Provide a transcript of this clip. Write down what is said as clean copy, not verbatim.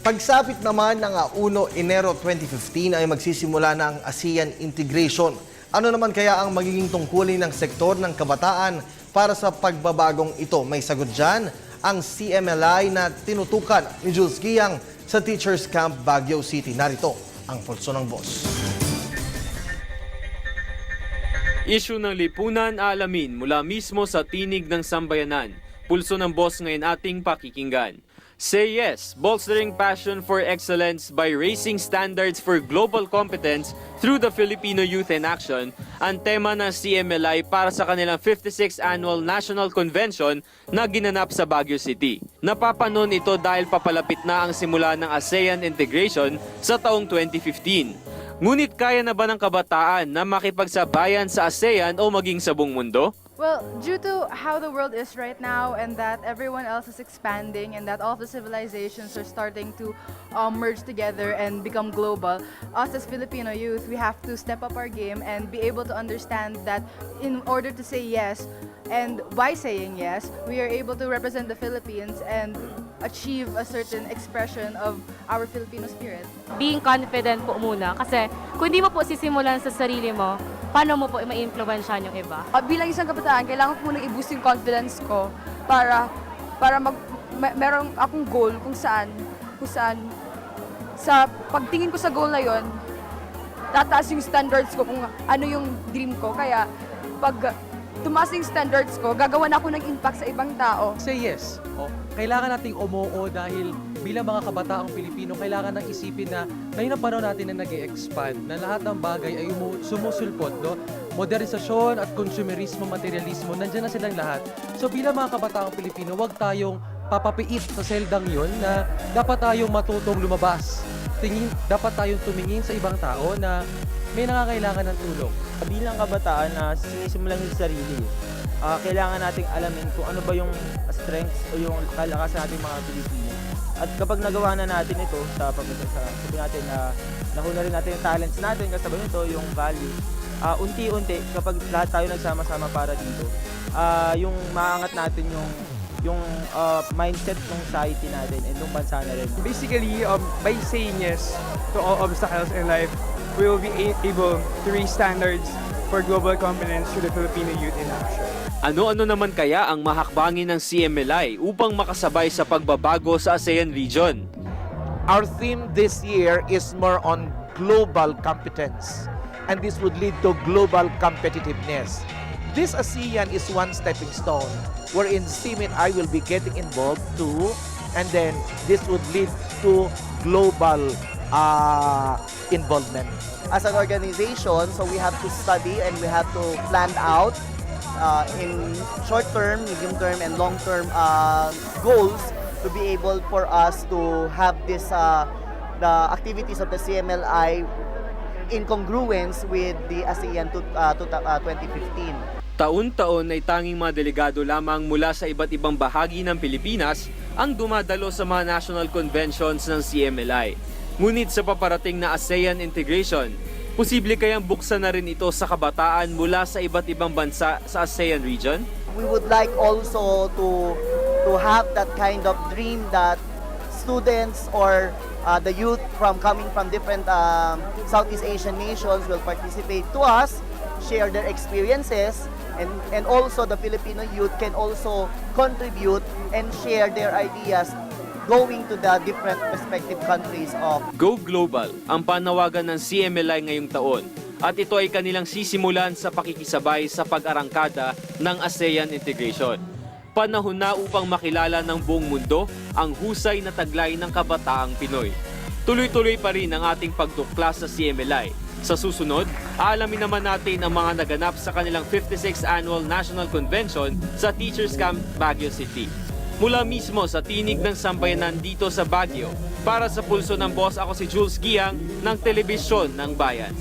Pagsapit naman ng 1 Enero 2015 ay magsisimula na ang ASEAN Integration. Ano naman kaya ang magiging tungkulin ng sektor ng kabataan para sa pagbabagong ito? May sagot dyan ang CMLI na tinutukan ni Jules Giang sa Teachers Camp Baguio City. Narito ang pulso ng boss. Issue ng lipunan aalamin mula mismo sa tinig ng sambayanan. Pulso ng boss ngayon ating pakikinggan. Say yes, bolstering passion for excellence by raising standards for global competence through the Filipino Youth in Action, ang tema ng CMLI para sa kanilang 56th Annual National Convention na ginanap sa Baguio City. Napapanon ito dahil papalapit na ang simula ng ASEAN integration sa taong 2015. Ngunit kaya na ba ng kabataan na makipagsabayan sa ASEAN o maging sa buong mundo? Well, due to how the world is right now and that everyone else is expanding and that all the civilizations are starting to merge together and become global, us as Filipino youth, we have to step up our game and be able to understand that in order to say yes, and by saying yes, we are able to represent the Philippines and achieve a certain expression of our Filipino spirit. Being confident po muna kasi kung hindi mo po sisimulan sa sarili mo, paano mo po ma-influensyahan yung iba? Bilang isang kabataan, kailangan ko munang i-boost yung confidence ko para meron akong goal kung saan sa pagtingin ko sa goal na yon, tataas yung standards ko kung ano yung dream ko. Kaya pag tumaas yung standards ko, gagawa na ako ng impact sa ibang tao. Say yes. Kailangan nating umuo dahil bilang mga kabataang Pilipino, kailangan nang isipin na ngayon ang panahon natin na nag-e-expand, na lahat ng bagay ay sumusulpot. No? Modernisasyon at consumerismo, materialismo, nandiyan na silang lahat. So bilang mga kabataang Pilipino, huwag tayong papapiit sa seldang yon na dapat tayong matutong lumabas. Dapat tayong tumingin sa ibang tao na may nangangailangan ng tulong. Bilang kabataan na sinisimulan sa sarili, kailangan nating alamin kung ano ba yung strengths o yung kalakasan nating mga Pilipino. At kapag nagawa na natin ito, sabi natin na nahuna rin natin yung talents natin, kasabay nito yung value, unti-unti kapag lahat tayo nagsama-sama para dito, yung maangat natin yung mindset ng society natin and ng bansa na rin. Basically, by saying yes to all obstacles in life, we will be able to raise standards for global competence through the Filipino Youth in Action. Ano-ano naman kaya ang mahakbangin ng CMLI upang makasabay sa pagbabago sa ASEAN region? Our theme this year is more on global competence, and this would lead to global competitiveness. This ASEAN is one stepping stone wherein CMLI will be getting involved too, and then this would lead to global involvement. As an organization, so we have to study and we have to plan out in short-term, medium-term, and long-term goals to be able for us to have this the activities of the CMLI in congruence with the ASEAN 2015. Taon-taon ay tanging mga delegado lamang mula sa iba't ibang bahagi ng Pilipinas ang dumadalo sa mga national conventions ng CMLI. Ngunit sa paparating na ASEAN integration, posible kayang buksan na rin ito sa kabataan mula sa iba't ibang bansa sa ASEAN region? We would like also to have that kind of dream that students or the youth coming from different Southeast Asian nations will participate to us, share their experiences, and also the Filipino youth can also contribute and share their ideas going to the different respective countries of Go Global ang panawagan ng CMLI ngayong taon at ito ay kanilang sisimulan sa pakikisabay sa pag-arangkada ng ASEAN integration. Panahon na upang makilala ng buong mundo ang husay na taglay ng kabataang Pinoy. Tuloy-tuloy pa rin ang ating pagtuklas sa CMLI. Sa susunod, aalamin naman natin ang mga naganap sa kanilang 56th Annual National Convention sa Teachers Camp Baguio City. Mula mismo sa tinig ng sambayanan dito sa Baguio, para sa Pulso ng Boss, ako si Jules Giang ng Telebisyon ng Bayan.